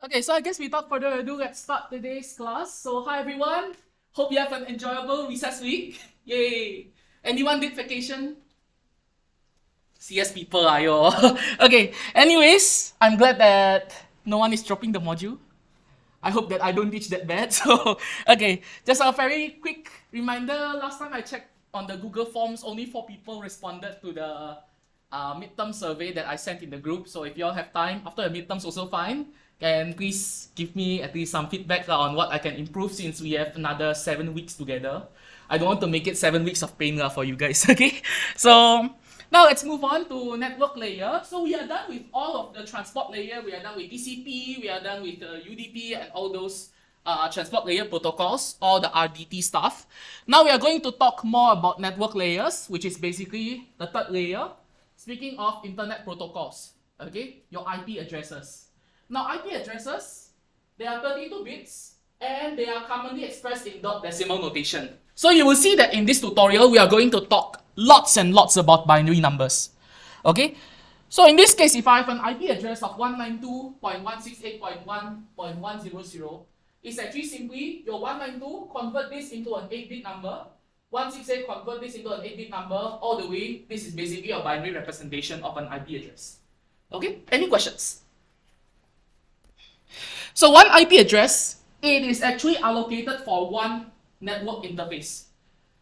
Okay, so I guess without further ado, let's start today's class. So hi everyone, hope you have an enjoyable recess week. Yay! Anyone did vacation? CS people, ayo. Okay, anyways, I'm glad that no one is dropping the module. I hope that I don't reach that bad. So, okay, just a very quick reminder. Last time I checked on the Google Forms, only 4 people responded to the midterm survey that I sent in the group. So if you all have time, after the midterms also fine, can please give me at least some feedback on what I can improve since we have another 7 weeks together. I don't want to make it 7 weeks of pain for you guys, okay? So now let's move on to network layer. So we are done with all of the transport layer. We are done with TCP, we are done with UDP and all those transport layer protocols, all the RDT stuff. Now we are going to talk more about network layers, which is basically the third layer. Speaking of internet protocols, okay, your IP addresses. Now IP addresses, they are 32 bits and they are commonly expressed in dot decimal notation. So you will see that in this tutorial, we are going to talk lots and lots about binary numbers. Okay, so in this case, if I have an IP address of 192.168.1.100, it's actually simply your 192, convert this into an 8-bit number, 168 convert this into an 8-bit number, all the way, this is basically a binary representation of an IP address. Okay, any questions? So one IP address, it is actually allocated for one network interface.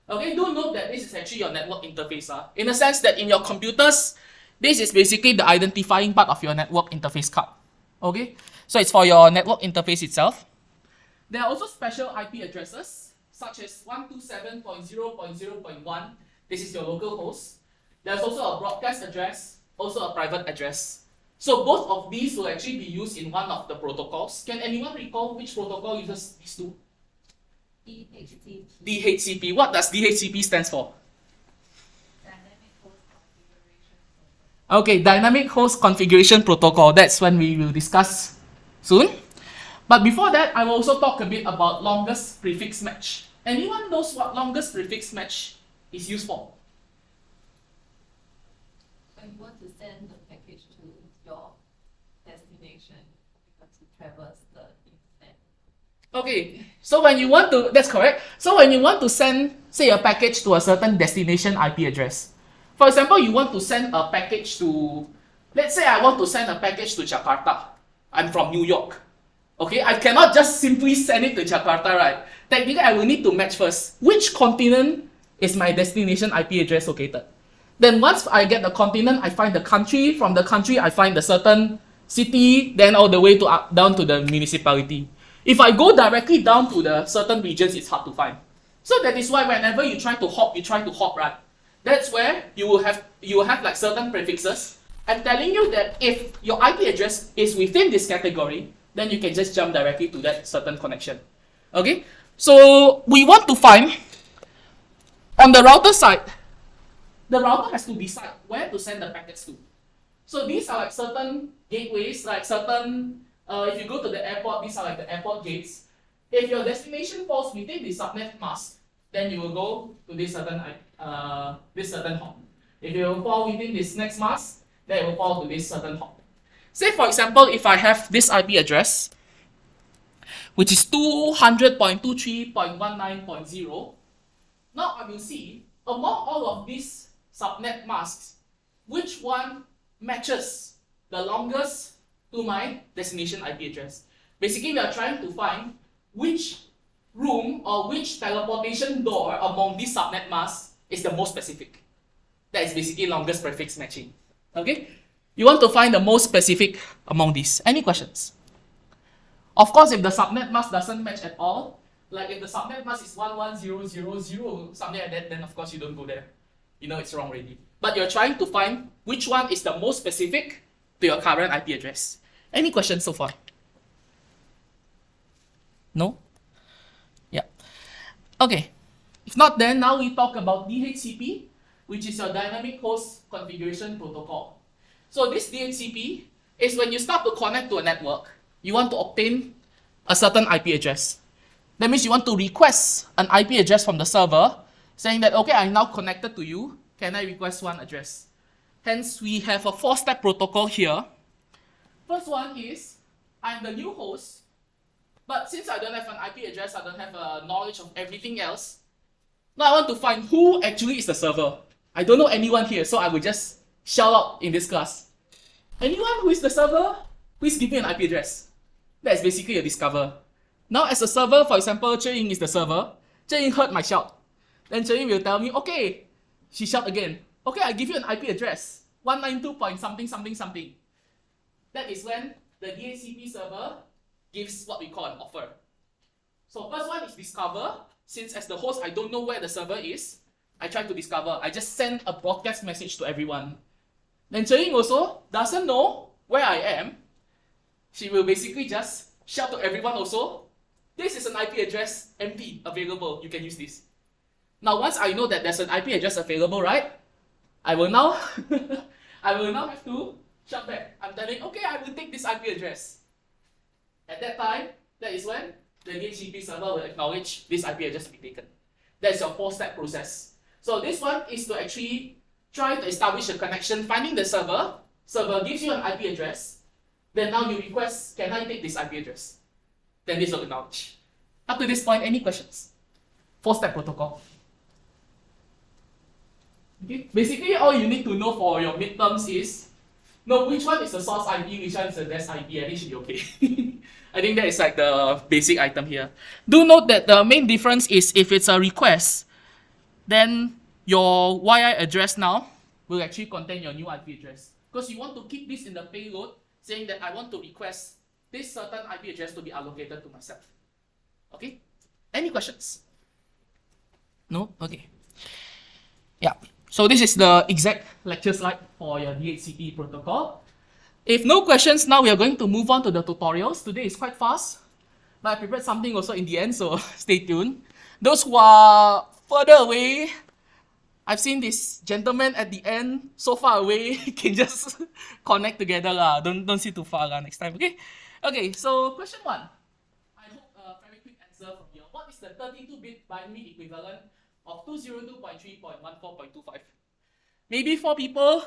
Okay, do note that this is actually your network interface. In the sense that in your computers, this is basically the identifying part of your network interface card. Okay, so it's for your network interface itself. There are also special IP addresses, such as 127.0.0.1. This is your local host. There's also a broadcast address, also a private address. So both of these will actually be used in one of the protocols. Can anyone recall which protocol uses these two? DHCP. DHCP. What does DHCP stands for? Dynamic Host Configuration Protocol. Okay, Dynamic Host Configuration Protocol. That's when we will discuss soon. But before that, I will also talk a bit about longest prefix match. Anyone knows what longest prefix match is used for? When you want to send the package to your destination, you have to traverse the internet. Okay, so when you want to, that's correct. So when you want to send, say, a package to a certain destination IP address, for example, you want to send a package to, let's say I want to send a package to Jakarta. I'm from New York. Okay, I cannot just simply send it to Jakarta, right? Technically, I will need to match first. Which continent is my destination IP address located? Then once I get the continent, I find the country. From the country, I find the certain city, then all the way to down to the municipality. If I go directly down to the certain regions, it's hard to find. So that is why whenever you try to hop, right? That's where you will have like certain prefixes. I'm telling you that if your IP address is within this category, then you can just jump directly to that certain connection. Okay? So we want to find, on the router side, the router has to decide where to send the packets to. So these are like certain gateways, like certain, if you go to the airport, these are like the airport gates. If your destination falls within the subnet mask, then you will go to this certain hop. If you fall within this next mask, then it will fall to this certain hop. Say for example, if I have this IP address, which is 200.23.19.0, now I will see among all of these subnet masks, which one matches the longest to my destination IP address. Basically, we are trying to find which room or which teleportation door among these subnet masks is the most specific. That is basically longest prefix matching. Okay? You want to find the most specific among these. Any questions? Of course, if the subnet mask doesn't match at all, like if the subnet mask is 11000, something like that, then of course you don't go there. You know it's wrong already. But you're trying to find which one is the most specific to your current IP address. Any questions so far? No? Yeah. Okay. If not, then now we talk about DHCP, which is your Dynamic Host Configuration Protocol. So this DHCP is when you start to connect to a network, you want to obtain a certain IP address. That means you want to request an IP address from the server, saying that, okay, I'm now connected to you. Can I request one address? Hence, we have a 4-step protocol here. First one is, I'm the new host, but since I don't have an IP address, I don't have knowledge of everything else. Now I want to find who actually is the server. I don't know anyone here, so I will just shout out in this class. Anyone who is the server, please give me an IP address. That's basically a discover. Now as a server, for example, Zhe-Ying is the server. Zhe-Ying heard my shout. Then Zhe-Ying will tell me, okay, she shout again. Okay, I give you an IP address. 192 point something something something. That is when the DHCP server gives what we call an offer. So first one is discover. Since as the host, I don't know where the server is, I try to discover. I just send a broadcast message to everyone. Then Zhe-Ying also doesn't know where I am. She will basically just shout to everyone also, this is an IP address empty, available, you can use this. Now once I know that there's an IP address available, right? I will now have to shout back. I'm telling, okay, I will take this IP address. At that time, that is when the DHCP server will acknowledge this IP address to be taken. That's your 4-step process. So this one is to actually try to establish a connection, finding the server. Server gives you an IP address. Then now you request, can I take this IP address? Then this will acknowledge. Up to this point, any questions? 4-step protocol. Okay. Basically, all you need to know for your midterms is know which one is the source IP, which one is the desk IP, and it should be okay. I think that is like the basic item here. Do note that the main difference is if it's a request, then your YI address now will actually contain your new IP address. Because you want to keep this in the payload, saying that I want to request this certain IP address to be allocated to myself. Okay? Any questions? No? Okay. Yeah. So this is the exact lecture slide for your DHCP protocol. If no questions, now we are going to move on to the tutorials. Today is quite fast, but I prepared something also in the end, so stay tuned. Those who are further away, I've seen this gentleman at the end, so far away, can just connect together lah. Don't sit too far lah next time, okay? Okay, so question 1. I hope a very quick answer from here. What is the 32-bit binary equivalent of 202.3.14.25? Maybe 4 people,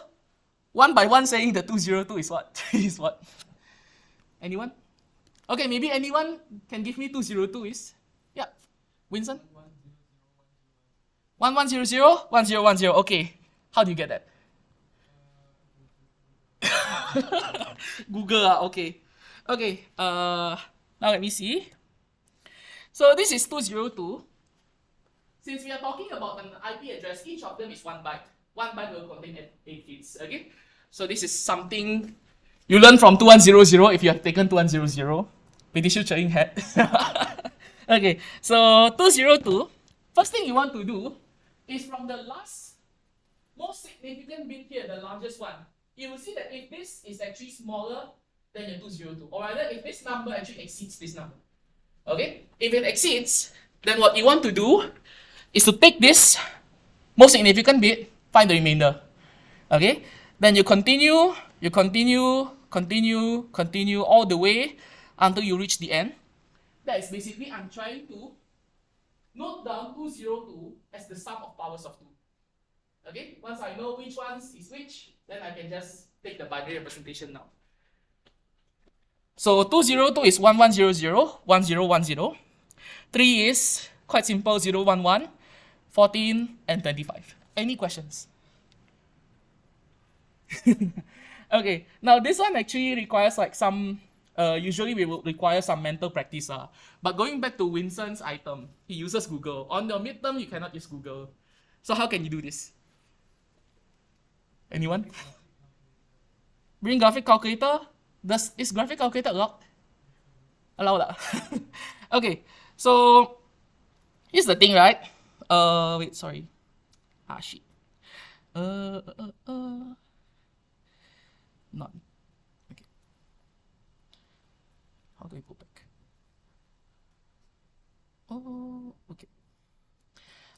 one by one saying the 202 is what? is what? Anyone? Okay, maybe anyone can give me 202 is? Yeah. Winston? 1100 1010. Okay. How do you get that? Google okay. Okay. Now let me see. So this is 202. Since we are talking about an IP address, each of them is 1 byte. 1 byte will contain 8 bits. Okay. So this is something you learn from 2100 if you have taken 2100. Pretty sure Cheng had. Okay. So 202. First thing you want to do is from the last most significant bit here, the largest one. You will see that if this is actually smaller than your 202, or rather if this number actually exceeds this number. Okay? If it exceeds, then what you want to do is to take this most significant bit, find the remainder. Okay? Then you continue all the way until you reach the end. That is basically I'm trying to note down 202 as the sum of powers of 2. Okay? Once I know which ones is which, then I can just take the binary representation now. So 202 is 1100, 1010. 3 is quite simple, 011, 14, and 25. Any questions? Okay, now this one actually requires like some, usually we will require some mental practice. But going back to Winston's item, he uses Google. On the midterm, you cannot use Google. So how can you do this? Anyone? Bring graphic calculator. Is graphic calculator allowed? Okay, so here's the thing, right? Wait, sorry. Shit. Not. Okay. How do I go back? Oh, okay.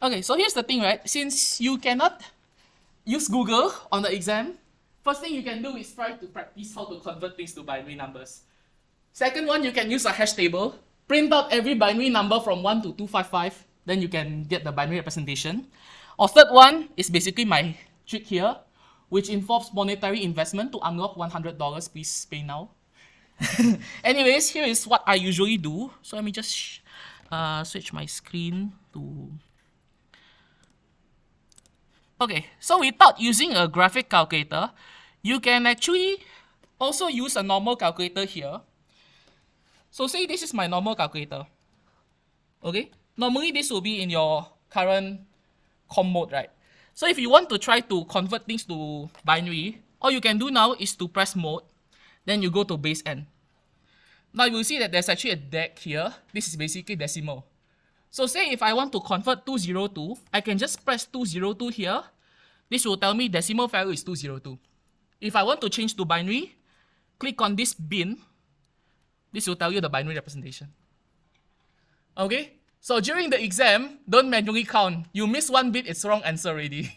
Okay, so here's the thing, right? Since you cannot use Google on the exam, first thing you can do is try to practice how to convert things to binary numbers. Second one, you can use a hash table. Print out every binary number from 1 to 255, then you can get the binary representation. Or third one is basically my trick here, which involves monetary investment to unlock $100. Please pay now. Anyways, here is what I usually do. So let me just switch my screen to... Okay, so without using a graphic calculator, you can actually also use a normal calculator here. So say this is my normal calculator. Okay, normally this will be in your current com mode, right? So if you want to try to convert things to binary, all you can do now is to press mode, then you go to base n. Now you will see that there's actually a DAC here. This is basically decimal. So say if I want to convert 202, I can just press 202 here. This will tell me decimal value is 202. If I want to change to binary, click on this bin. This will tell you the binary representation. Okay? So during the exam, don't manually count. You miss one bit, it's wrong answer already.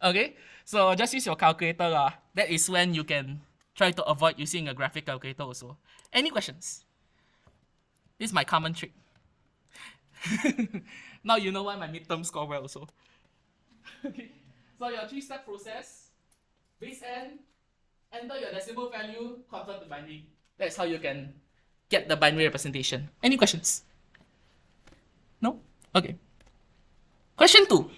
Okay? So just use your calculator. That is when you can try to avoid using a graphic calculator also. Any questions? This is my common trick. Now you know why my midterm score well also. Okay. So your 3-step process, base n, enter your decimal value, convert to binary. That's how you can get the binary representation. Any questions? No? Okay. Question 2.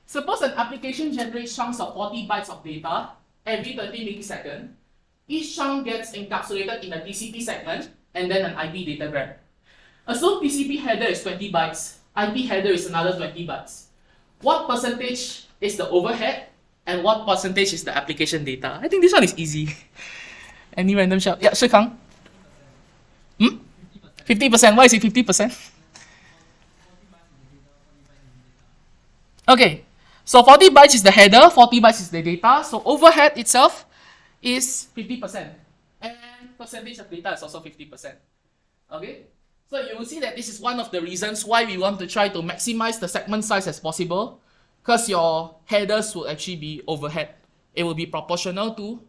Suppose an application generates chunks of 40 bytes of data every 30 milliseconds. Each chunk gets encapsulated in a TCP segment and then an IP datagram. Assume TCP header is 20 bytes, IP header is another 20 bytes. What percentage is the overhead and what percentage is the application data? I think this one is easy. Any random shout? Yeah, Shikang. 50%. Why is it 50%? Okay, so 40 bytes is the header, 40 bytes is the data. So overhead itself is 50%. And percentage of data is also 50%. Okay, so you will see that this is one of the reasons why we want to try to maximize the segment size as possible, because your headers will actually be overhead. It will be proportional to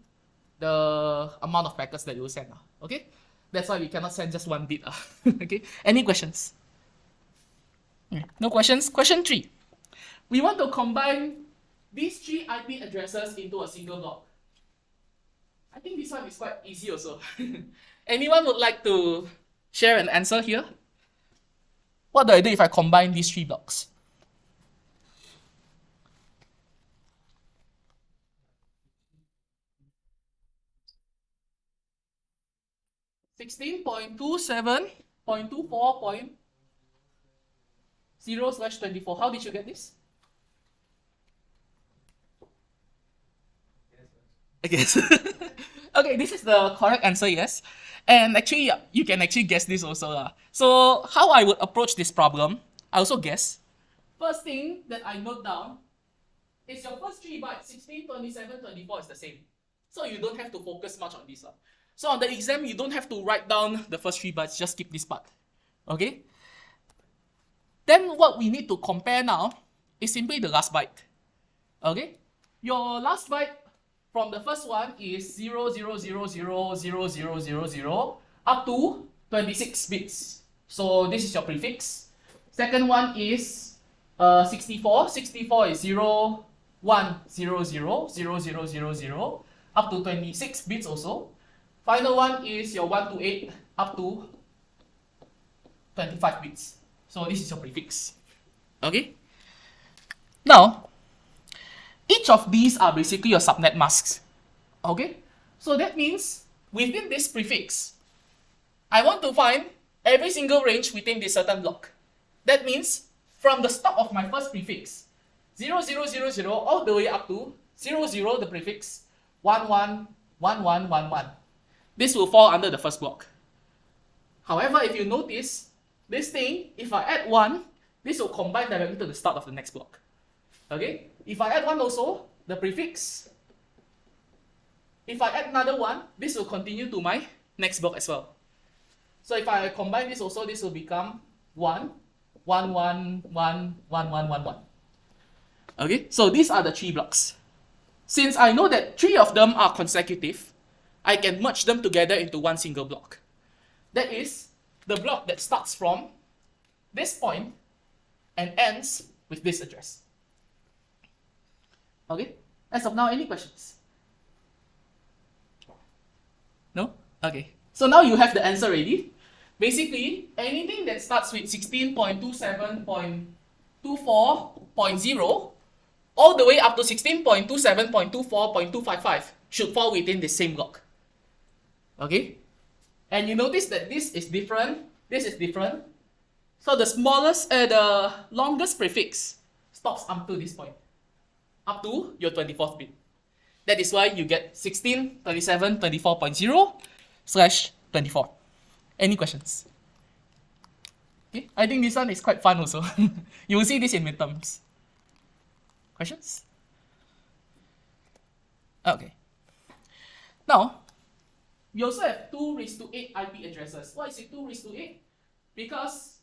the amount of packets that you will send. Okay, that's why we cannot send just one bit. Okay, any questions? No questions? Question 3. We want to combine these 3 IP addresses into a single block. I think this one is quite easy also. Anyone would like to share an answer here? What do I do if I combine these 3 blocks? (16.27.24.0/24). How did you get this? I guess. Okay, this is the correct answer, yes. And actually, you can actually guess this also. So how I would approach this problem, I also guess. First thing that I note down is your first 3 bytes, 16, 27, 24 is the same. So you don't have to focus much on this. So on the exam, you don't have to write down the first 3 bytes, just skip this part. Okay? Then what we need to compare now is simply the last byte. Okay? Your last byte from the first one is 000000000 up to 26 bits. So this is your prefix. Second one is 64. 64 is 01000000 up to 26 bits also. Final one is your 128 up to 25 bits. So this is your prefix. Okay? Now, each of these are basically your subnet masks. Okay? So that means within this prefix, I want to find every single range within this certain block. That means from the start of my first prefix, 0000 all the way up to 00, the prefix, 111111. This will fall under the first block. However, if you notice, this thing, if I add 1, this will combine directly to the start of the next block. Okay? If I add 1 also, the prefix, if I add another 1, this will continue to my next block as well. So if I combine this also, this will become 1, 1, 1, 1, 1, 1, 1, 1. Okay? So these are the 3 blocks. Since I know that 3 of them are consecutive, I can merge them together into one single block. That is the block that starts from this point and ends with this address. Okay? As of now, any questions? No? Okay. So now you have the answer ready. Basically, anything that starts with 16.27.24.0 all the way up to 16.27.24.255 should fall within the same block. Okay? And you notice that this is different, this is different. So the longest prefix stops up to this point, up to your 24th bit. That is why you get 16.27.24.0/24. Any questions? Okay, I think this one is quite fun also. You will see this in midterms. Questions? Okay. Now, we also have 2�8 IP addresses. Why is it 2:8? Because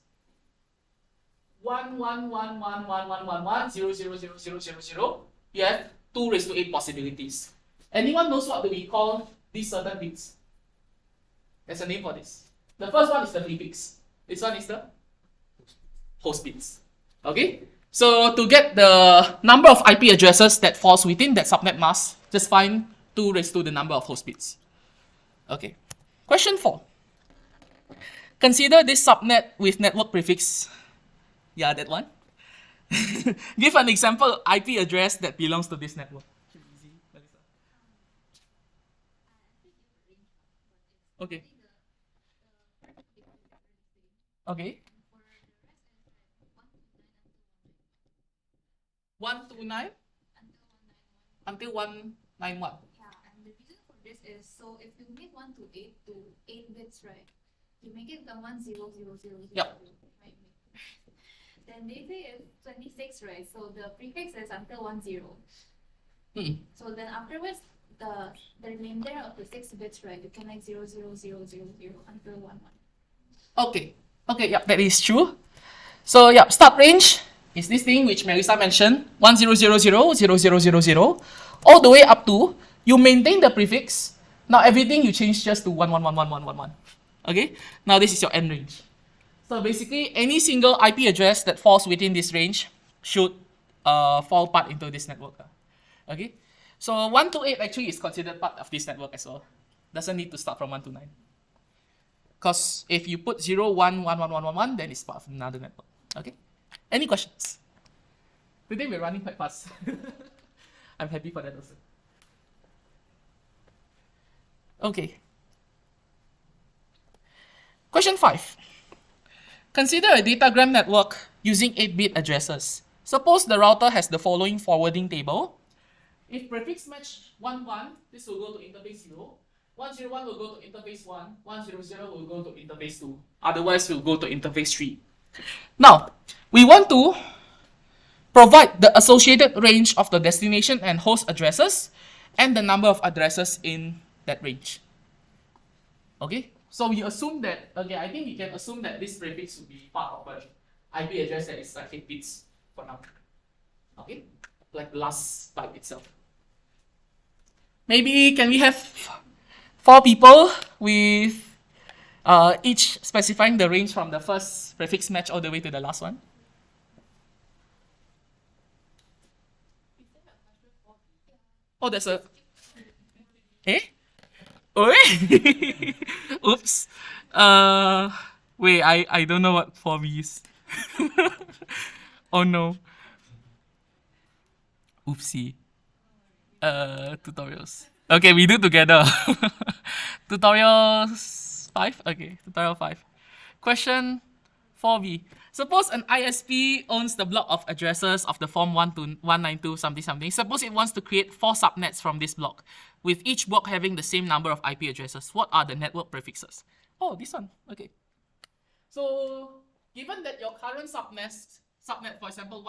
1111111100000, you have 2�8 possibilities. Anyone knows what do we call these certain bits? There's a name for this. The first one is the prefix. This one is the host bits. Okay? So to get the number of IP addresses that falls within that subnet mask, just find 2 raised to the number of host bits. Okay. Question 4. Consider this subnet with network prefix. Yeah, that one. Give an example IP address that belongs to this network. Okay. Okay. 129 until 191. Yeah, and the reason for this is, so if you make 128 to 8 bits, right, you make it become 100000. Yep. Right? Then they say it's 26, right? So the prefix is until 10. So then afterwards, the remainder of the 6 bits, right, you can like 00000 until 11. Okay. Okay, yeah, that is true. So, yeah, start range is this thing which Marisa mentioned, 10000000, all the way up to, you maintain the prefix, now everything you change just to 11111111. Okay, now this is your end range. So basically, any single IP address that falls within this range should fall part into this network. Okay, so 128 actually is considered part of this network as well. Doesn't need to start from 129. Because if you put 01111111, then it's part of another network. Okay? Any questions? Today we're running quite fast. I'm happy for that also. Okay. Question 5. Consider a datagram network using 8-bit addresses. Suppose the router has the following forwarding table. If prefix match 11, this will go to interface 0. 101 will go to interface 1, 100 will go to interface 2. Otherwise, we'll go to interface 3. Now, we want to provide the associated range of the destination and host addresses and the number of addresses in that range. Okay? So we assume that, okay, I think we can assume that this prefix will be part of an IP address that is like 8 bits for now. Okay? Like the last byte itself. Maybe can we have 4 people with each specifying the range from the first prefix match all the way to the last one? Oh, there's a... Eh? Oh, oops. Wait, I don't know what 4B is. Oh no. Oopsie. Tutorials. Okay, we do together. Tutorials 5? Okay, tutorial 5. Question 4B. Suppose an ISP owns the block of addresses of the form 1 to 192 something something. Suppose it wants to create 4 subnets from this block, with each block having the same number of IP addresses. What are the network prefixes? Oh, this one. Okay. So, given that your current subnet, for example,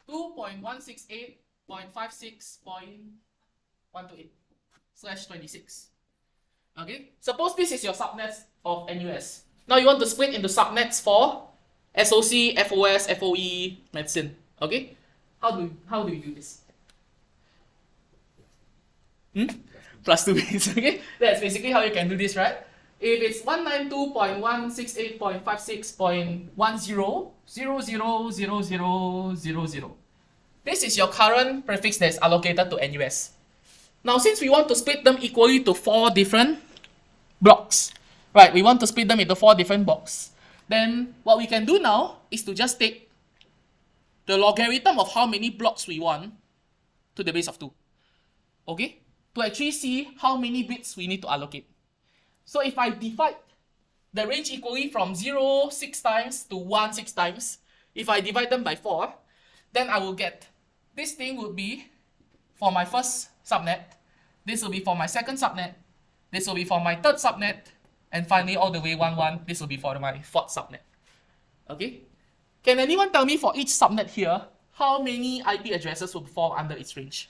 192.168.56.128/26. Okay. Suppose this is your subnet of NUS. Now you want to split into subnets for SOC, FOS, FOE, medicine. Okay? How do you do this? Plus 2 bits. Okay? That's basically how you can do this, right? If it's 192.168.56.10000000, this is your current prefix that is allocated to NUS. Now, since we want to split them equally to 4 different blocks, right? We want to split them into 4 different blocks. Then what we can do now is to just take the logarithm of how many blocks we want to the base of 2. Okay? To actually see how many bits we need to allocate. So if I divide the range equally from 0 6 times to 1 6 times, if I divide them by 4, then I will get this thing would be for my first subnet, this will be for my second subnet, this will be for my third subnet, and finally all the way 1 1, this will be for my fourth subnet. Okay? Can anyone tell me for each subnet here, how many IP addresses will fall under its range?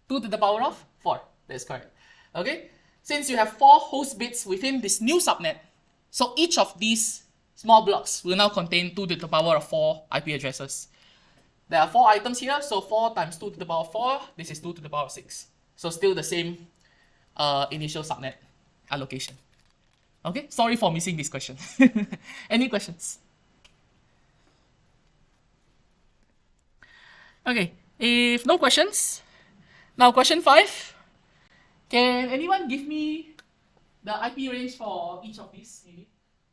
2 to the power of 4. That's correct. Okay? Since you have 4 host bits within this new subnet, so each of these small blocks will now contain 2 to the power of 4 IP addresses. There are 4 items here, so 4 times 2 to the power of 4, this is 2 to the power of 6. So still the same initial subnet allocation. Okay, sorry for missing this question. Any questions? Okay, if no questions, now question 5. Can anyone give me the IP range for each of these? Maybe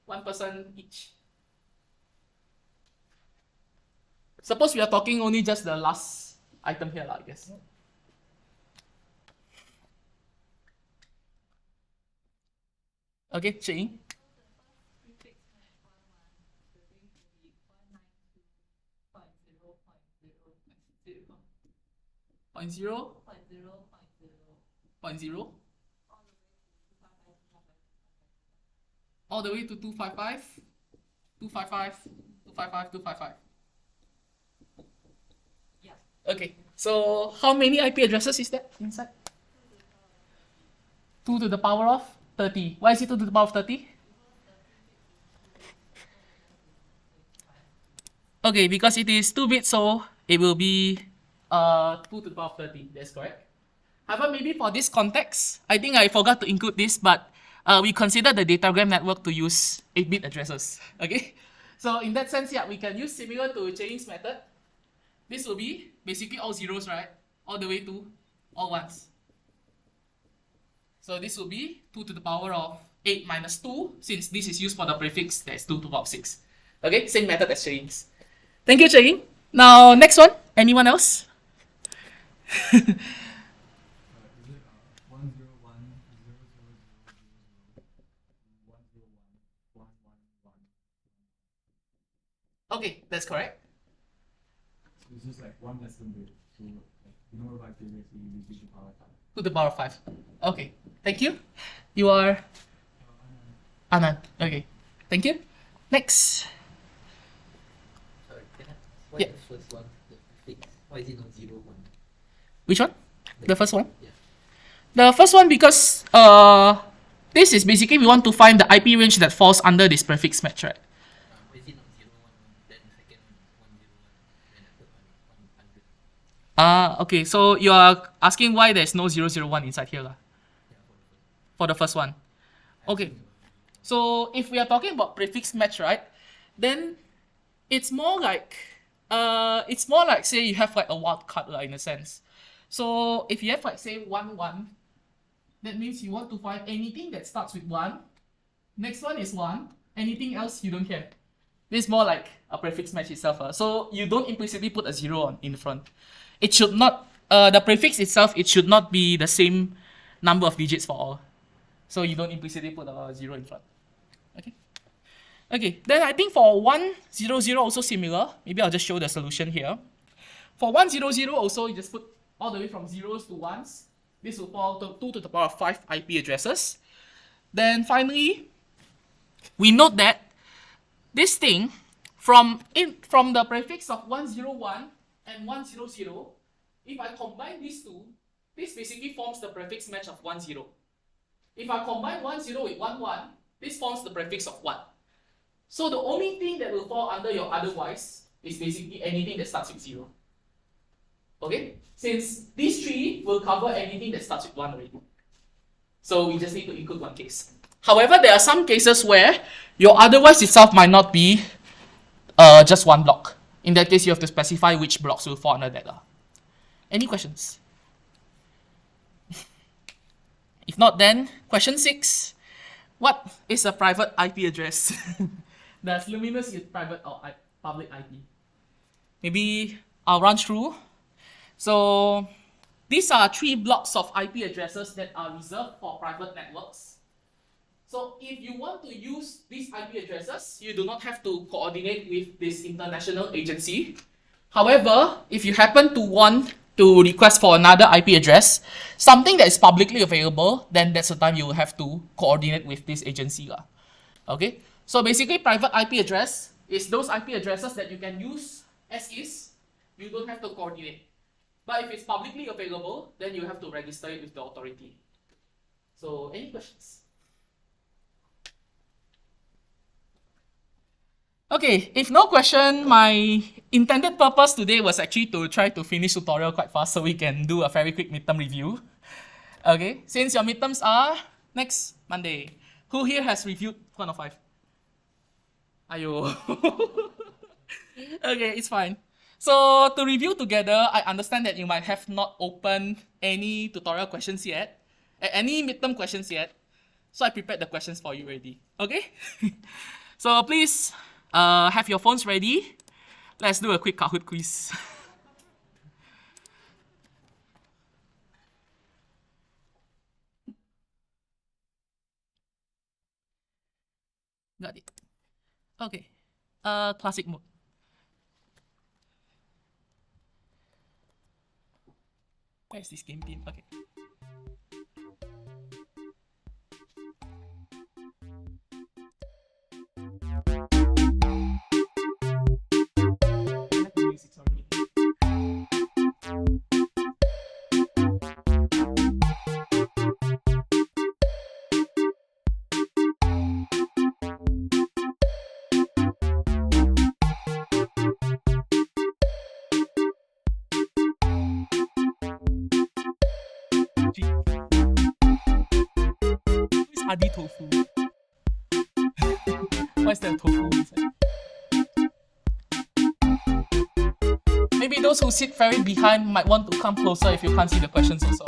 1 person each. Suppose we are talking only just the last item here, I guess. Okay, Shane. Point zero. All the way to 255, 255, 255, 255. Yeah. Okay, so how many IP addresses is that inside? 2 to the power of 30. Why is it 2 to the power of 30? Okay, because it is 2 bits, so it will be 2 to the power of 30. That's correct. However, maybe for this context, I think I forgot to include this, but we consider the datagram network to use 8-bit addresses. Okay, so in that sense, yeah, we can use similar to Chain's method. This will be basically all zeros, right? All the way to all ones. So this will be 2 to the power of 8 minus 2, since this is used for the prefix, that's 2 to the power of 6. Okay, same method as Chain's. Thank you, Chain. Now, next one. Anyone else? Okay, that's correct. It's just like one lesson bit. So, like, you know, like previously, you use the power 5. To the power of 5. Okay, thank you. You are Anand. Okay, thank you. Next. Sorry, can I? Why Yeah. the first one, the prefix? Why is it not 0 1? Which one? The first one? Yeah. The first one because this is basically we want to find the IP range that falls under this prefix match, right? Why is it not 0 1 1? Then the second one 1 0 1, then the third one 100. Okay, so you are asking why there's no 001 inside here, lah, Yeah, for the first one. Okay, so if we are talking about prefix match, right, then it's more like say you have like a wild card, in a sense. So if you have like say 1 1, that means you want to find anything that starts with 1. Next one is 1. Anything else you don't care. This is more like a prefix match itself. So you don't implicitly put a 0 on in front. It should not, the prefix itself, it should not be the same number of digits for all. So you don't implicitly put a 0 in front. Okay. Okay, then I think for 100 also similar. Maybe I'll just show the solution here. For 100 also, you just put all the way from zeros to ones. This will fall to 2 to the power of 5 IP addresses. Then finally, we note that this thing, from the prefix of 101 and 100, if I combine these two, this basically forms the prefix match of 10. If I combine 10 with 11, this forms the prefix of 1. So the only thing that will fall under your otherwise is basically anything that starts with 0. Okay? Since these three will cover anything that starts with 1 already. So we just need to include one case. However, there are some cases where your otherwise itself might not be just one block. In that case, you have to specify which blocks will fall under that. Any questions? If not, then question 6. What is a private IP address? Does Luminous use private or public IP? Maybe I'll run through. So these are 3 blocks of IP addresses that are reserved for private networks. So if you want to use these IP addresses, you do not have to coordinate with this international agency. However, if you happen to want to request for another IP address, something that is publicly available, then that's the time you will have to coordinate with this agency. Okay? So basically, private IP address is those IP addresses that you can use as is. You don't have to coordinate. But if it's publicly available, then you have to register it with the authority. So, any questions? Okay, if no question, my intended purpose today was actually to try to finish tutorial quite fast so we can do a very quick midterm review. Okay, since your midterms are next Monday, who here has reviewed 105? Ayo. Okay, it's fine. So to review together, I understand that you might have not opened any tutorial questions yet, any midterm questions yet. So I prepared the questions for you already. Okay? So please have your phones ready. Let's do a quick Kahoot quiz. Got it. Okay. Classic mode. Where's this game pin? Okay. Who's Adi Tofu? Why is there tofu inside? Maybe those who sit very behind might want to come closer if you can't see the questions also.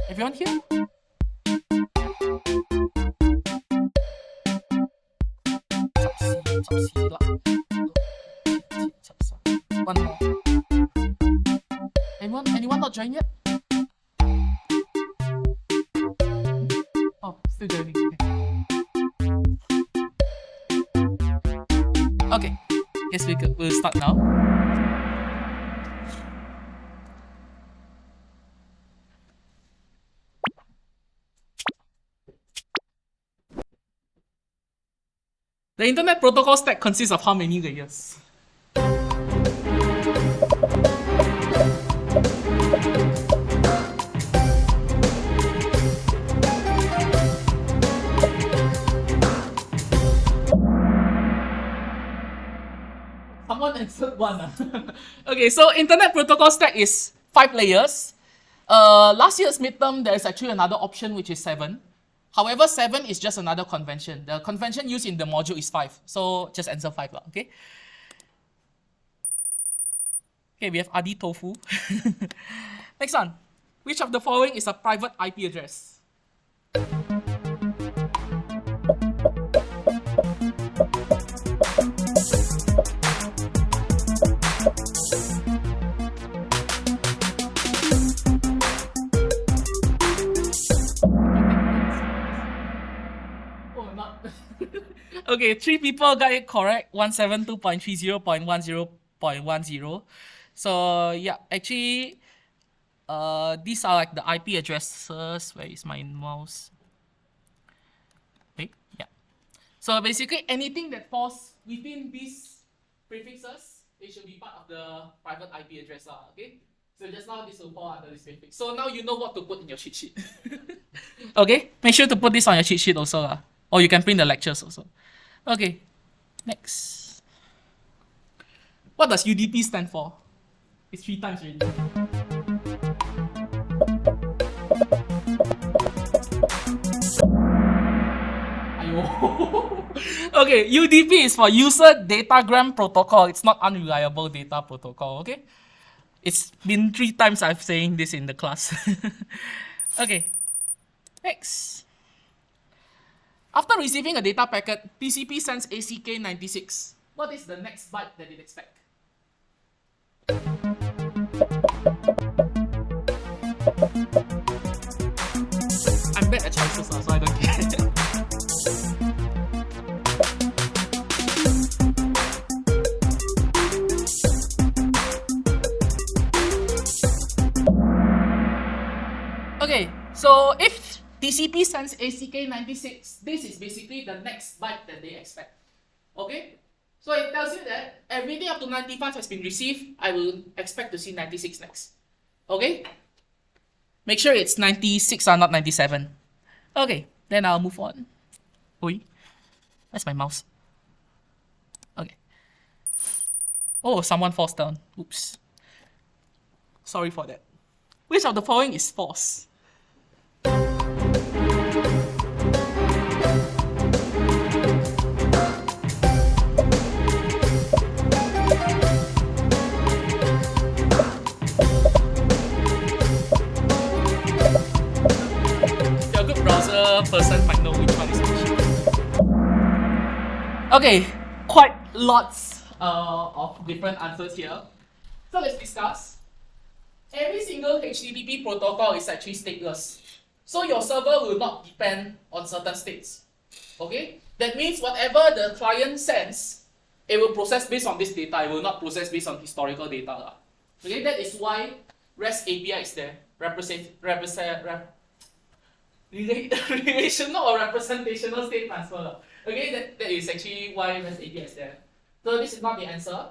Everyone here? One more. Anyone not joined yet? Oh, still joining. Okay. Yes, we'll start now. The Internet Protocol stack consists of how many layers? Someone answered one. Okay, so Internet Protocol stack is 5 layers. Last year's midterm, there is actually another option which is 7. However, 7 is just another convention. The convention used in the module is 5. So just answer 5, okay? Okay, we have Adi Tofu. Next one. Which of the following is a private IP address? Okay, 3 people got it correct. 172.30.10.10. So yeah, actually, these are like the IP addresses. Where is my mouse? Okay, yeah. So basically, anything that falls within these prefixes, it should be part of the private IP address. Okay. So just now this will fall under this prefix. So now you know what to put in your cheat sheet. Okay, make sure to put this on your cheat sheet also. Or you can print the lectures also. Okay, next. What does UDP stand for? It's 3 times already. Ayo. know. Okay, UDP is for User Datagram Protocol. It's not Unreliable Data Protocol, okay? It's been 3 times I've saying this in the class. Okay, next. After receiving a data packet, TCP sends ACK96. What is the next byte that it expects? I'm bad at choices, so I don't care. Okay, so if TCP sends ACK96, this is basically the next byte that they expect. Okay? So it tells you that everything up to 95 has been received. I will expect to see 96 next. Okay? Make sure it's 96 or not 97. Okay, then I'll move on. Oi, that's my mouse. Okay. Oh, someone falls down. Oops. Sorry for that. Which of the following is false? If you're a good browser person, might know which one is which. Okay, quite lots of different answers here. So let's discuss. Every single HTTP protocol is actually stateless. So your server will not depend on certain states. Okay? That means whatever the client sends, it will process based on this data. It will not process based on historical data. Okay? That is why REST API is there. Relational or representational state transfer. Okay? That is actually why REST API is there. So this is not the answer.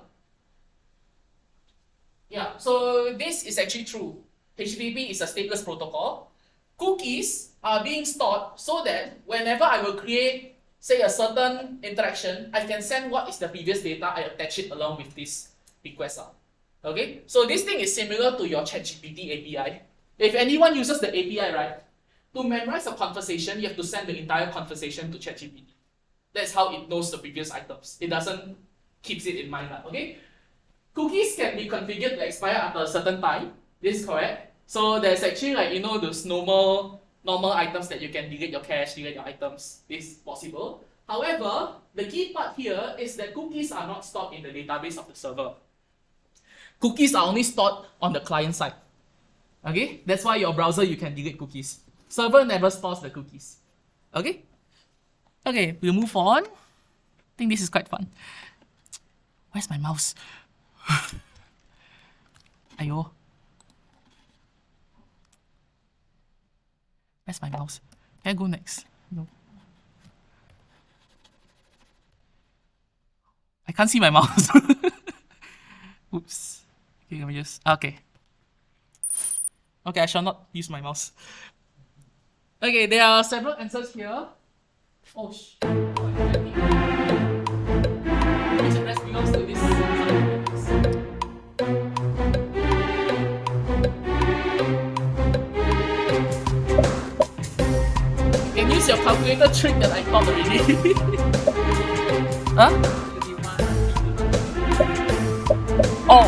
Yeah, so this is actually true. HTTP is a stateless protocol. Cookies are being stored so that whenever I will create, say, a certain interaction, I can send what is the previous data, I attach it along with this request. Okay, so this thing is similar to your ChatGPT API. If anyone uses the API, right, to memorize a conversation, you have to send the entire conversation to ChatGPT. That's how it knows the previous items. It doesn't keep it in mind, okay? Cookies can be configured to expire after a certain time. This is correct. So there's actually those normal items that you can delete your cache, delete your items. This is possible. However, the key part here is that cookies are not stored in the database of the server. Cookies are only stored on the client side. Okay? That's why your browser you can delete cookies. Server never stores the cookies. Okay? Okay, we'll move on. I think this is quite fun. Where's my mouse? Ayo. Where's my mouse? Can I go next? No. I can't see my mouse. Oops. Okay, let me just. Okay. Okay, I shall not use my mouse. Okay, there are several answers here. Oh, which address belongs to this? Can use your calculator trick that I taught already. Huh? Oh,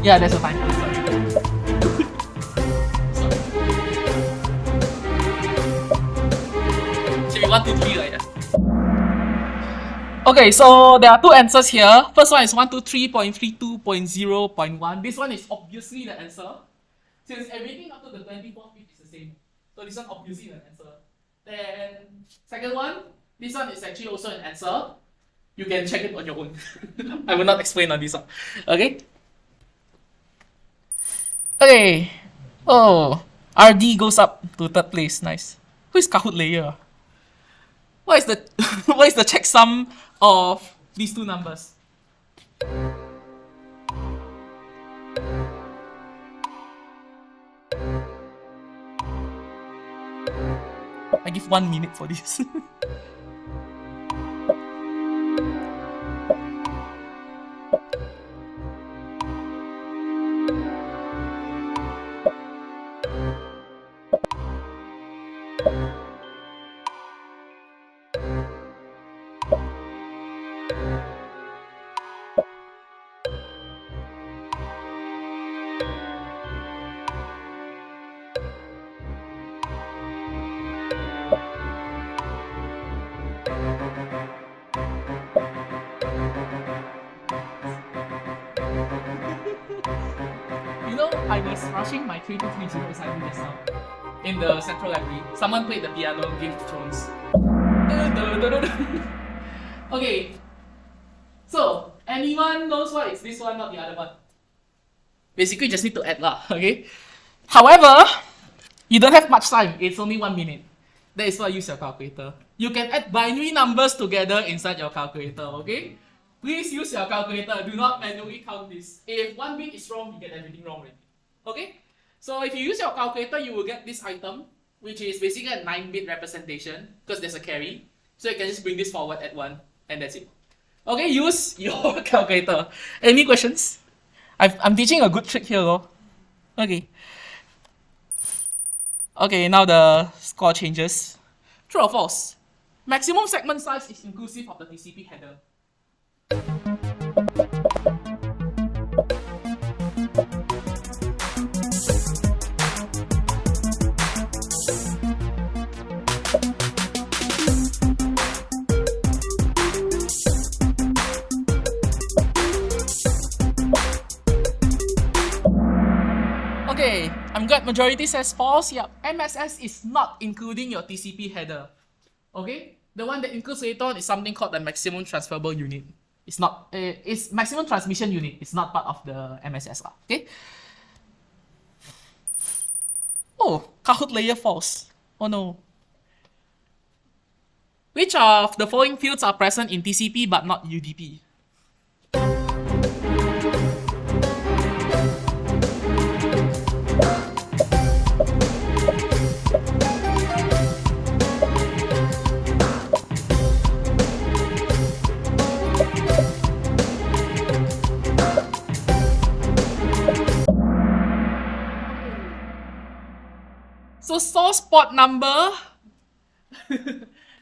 yeah, there's a time. Sorry. Sorry. Should be 1, 2, 3, right? Yeah. Okay, so there are two answers here. First one is 123.32.0.1. This one is obviously the answer, since everything up to the 24th bit is the same. So this one obviously the answer. Then second one, this one is actually also an answer. You can check it on your own. I will not explain on this one. Okay. Okay. Oh, RD goes up to third place. Nice. Who is Kahoot layer? What is the what is the checksum of these two numbers? I give 1 minute for this. You know, I was rushing my 3230 assignment just now in the central library. Someone played the piano, Game of Thrones. Okay, so anyone knows what is this one, not the other one? Basically, just need to add lah, okay? However, you don't have much time. It's only 1 minute. That is why I use your calculator. You can add binary numbers together inside your calculator, okay? Please use your calculator. Do not manually count this. If one bit is wrong, you get everything wrong already. Okay? So if you use your calculator, you will get this item, which is basically a 9-bit representation, because there's a carry. So you can just bring this forward at 1, and that's it. Okay, use your calculator. Any questions? I'm teaching a good trick here, though. Okay. Okay, now the score changes. True or false? Maximum segment size is inclusive of the TCP header. Okay, I'm glad majority says false. Yeah, MSS is not including your TCP header. Okay, the one that includes later on is something called the maximum transferable unit. It's not. It's maximum transmission unit. It's not part of the MSS lah. Okay. Oh, Kahoot layer false. Oh no. Which of the following fields are present in TCP but not UDP? So source port number,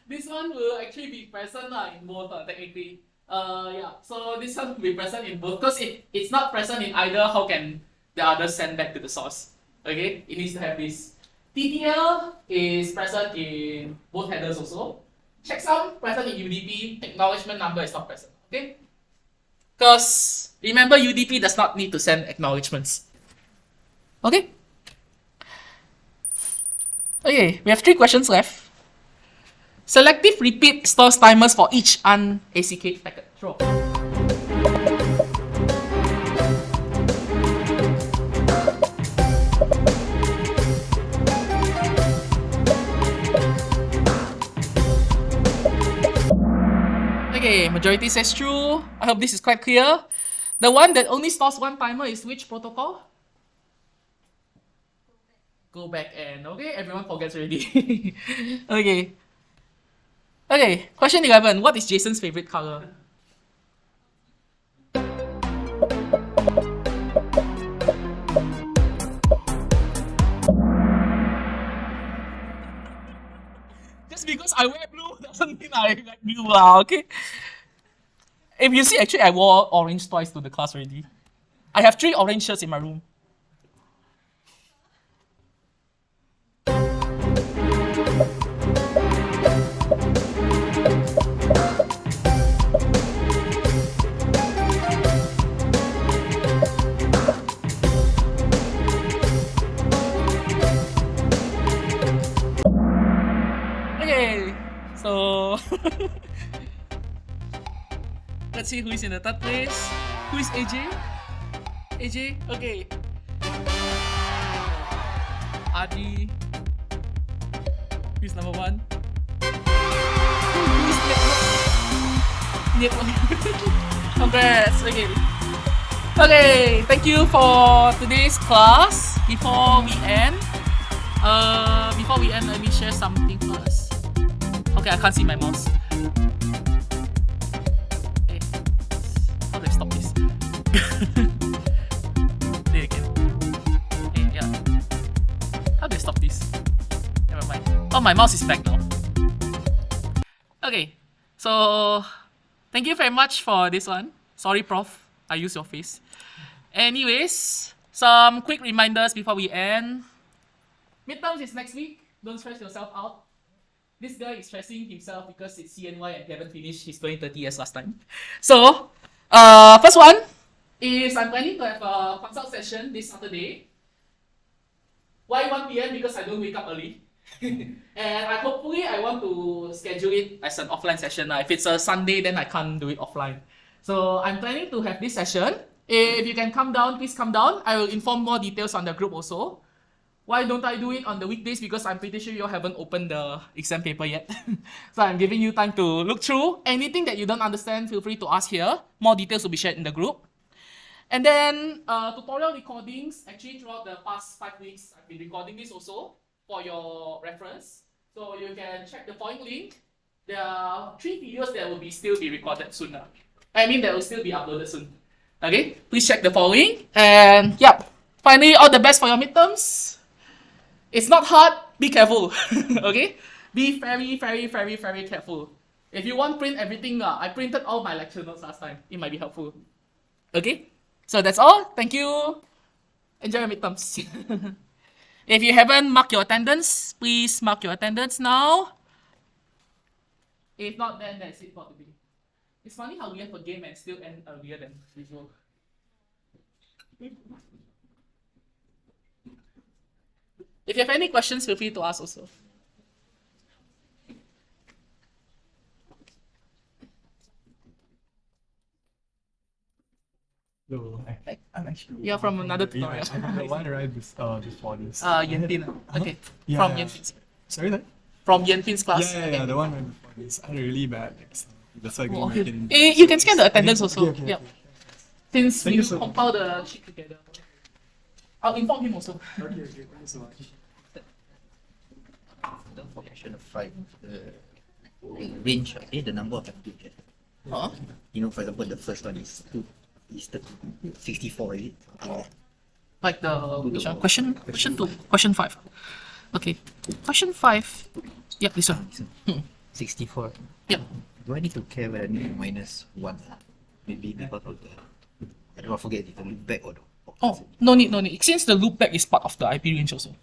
this one will actually be present in both technically. Yeah, so this one will be present in both, because if it's not present in either, how can the other send back to the source? Okay, it needs to have this. TTL is present in both headers also. Checksum present in UDP, acknowledgement number is not present. Okay, because remember UDP does not need to send acknowledgements. Okay. Okay, we have 3 questions left. Selective repeat stores timers for each un-ACK packet. Throw. Okay, majority says true. I hope this is quite clear. The one that only stores 1 timer is which protocol? Go back and okay, everyone forgets already. Okay. Okay, question 11. What is Jason's favorite color? Just because I wear blue doesn't mean I like blue, okay? If you see, actually I wore orange twice to the class already. I have 3 orange shirts in my room. Okay, so let's see who is in the third place. Who is AJ? AJ, okay. Adi. Who's number 1? Who's network? Congrats, okay. Okay, thank you for today's class. Before we end, let me share something first. Okay, I can't see my mouse. Hey, how do I stop this? There again. Hey, yeah. How do I stop this? Never mind. Oh, my mouse is back now. Okay, so Thank you very much for this one. Sorry, Prof. I use your face. Anyways, some quick reminders before we end. Midterms is next week. Don't stress yourself out. This guy is stressing himself because it's CNY and he haven't finished his 2030 as last time. So, first one is I'm planning to have a consult session this Saturday. Why 1 p.m? Because I don't wake up early. And hopefully I want to schedule it as an offline session. If it's a Sunday, then I can't do it offline. So I'm planning to have this session. If you can come down, please come down. I will inform more details on the group also. Why don't I do it on the weekdays? Because I'm pretty sure you all haven't opened the exam paper yet. So I'm giving you time to look through. Anything that you don't understand, feel free to ask here. More details will be shared in the group. And then tutorial recordings. Actually, throughout the past 5 weeks, I've been recording this also for your reference. So you can check the following link. There are 3 videos that will still be recorded soon. I mean, that will still be uploaded soon. Okay, please check the following. And yeah, finally, all the best for your midterms. It's not hard, be careful. Okay? Be very, very, very, very careful. If you want print everything, I printed all my lecture notes last time. It might be helpful. Okay? So that's all. Thank you. Enjoy your midterms. If you haven't marked your attendance, please mark your attendance now. If not, then that's it for today. It's funny how we have a game and still end earlier than usual. If you have any questions, feel free to ask also. No, I'm actually. You're from another yeah, tutorial. I think the one right before this. Yenpin. Okay. Yeah, From yeah. Yenpin's. Sorry, that? From Yenpin's class. Yeah, the one right before this. I had a really bad exam. That's why I Oh, couldn't okay. make it. You can scan the attendance also. Okay. Yeah. Since Thank we you so much. compile the sheet together. I'll inform him also. Okay, thank you so much. Don't forget question 5. The range, the number of applications. Huh? You know, for example, the first one is 64, is it? Like the which one? Question 2, question 5. Okay, question 5. Yeah, this one. 64. Yeah. Do I need to care whether I need to minus 1? Maybe because of the, I don't know, I forget the loop back or the. Oh, no need. Since the loopback is part of the IP range also,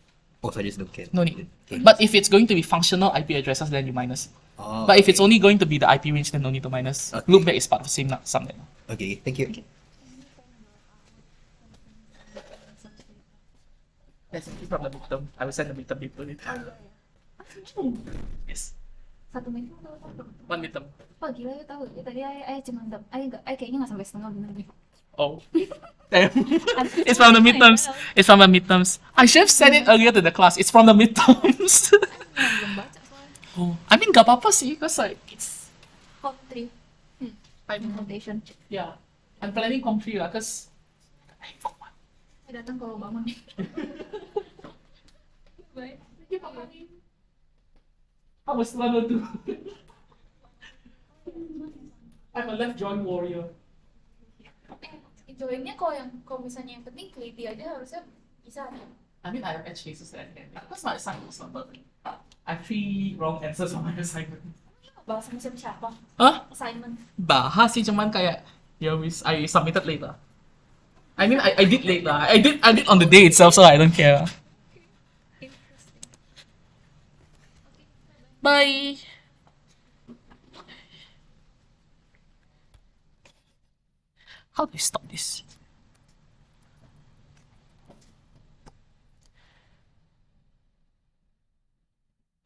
Oh, so I just don't care. no need. Okay. But if it's going to be functional IP addresses, then you minus. Oh, But if it's only going to be the IP range, then no need to minus. Okay. Loopback is part of the same sum. Okay, thank you. That's actually from the midterm. I will send the midterm paper later. Yes, Satu minggu tahu. one midterm. Oh gila, you tahu. Ya, tadi I cuma I kayaknya nggak sampai setengah bener nih. Oh. Damn. It's from the midterms. It's from the midterms. I should have said it earlier to the class. It's from the midterms. Belum baca soalnya. Oh, I mean, gak apa-apa sih, cause like it's Hot 3. I'm Foundation. yeah. I'm planning com 3 lah, cause Saya datang kalau bangun. Baik. I was level 2. I'm a left joint warrior. Joinnya kalau misalnya yang penting teliti aja harusnya bisa ya. I mean, I have edge cases that I can make. Because my assignment was not perfect. I have 3 wrong answers on my assignment. Bahas sama siapa? Huh? Assignment. Bahas sih, cuman kayak I submitted late lah. I mean, I did late lah. I did on the day itself, so I don't care. Interesting. Bye. How do I stop this?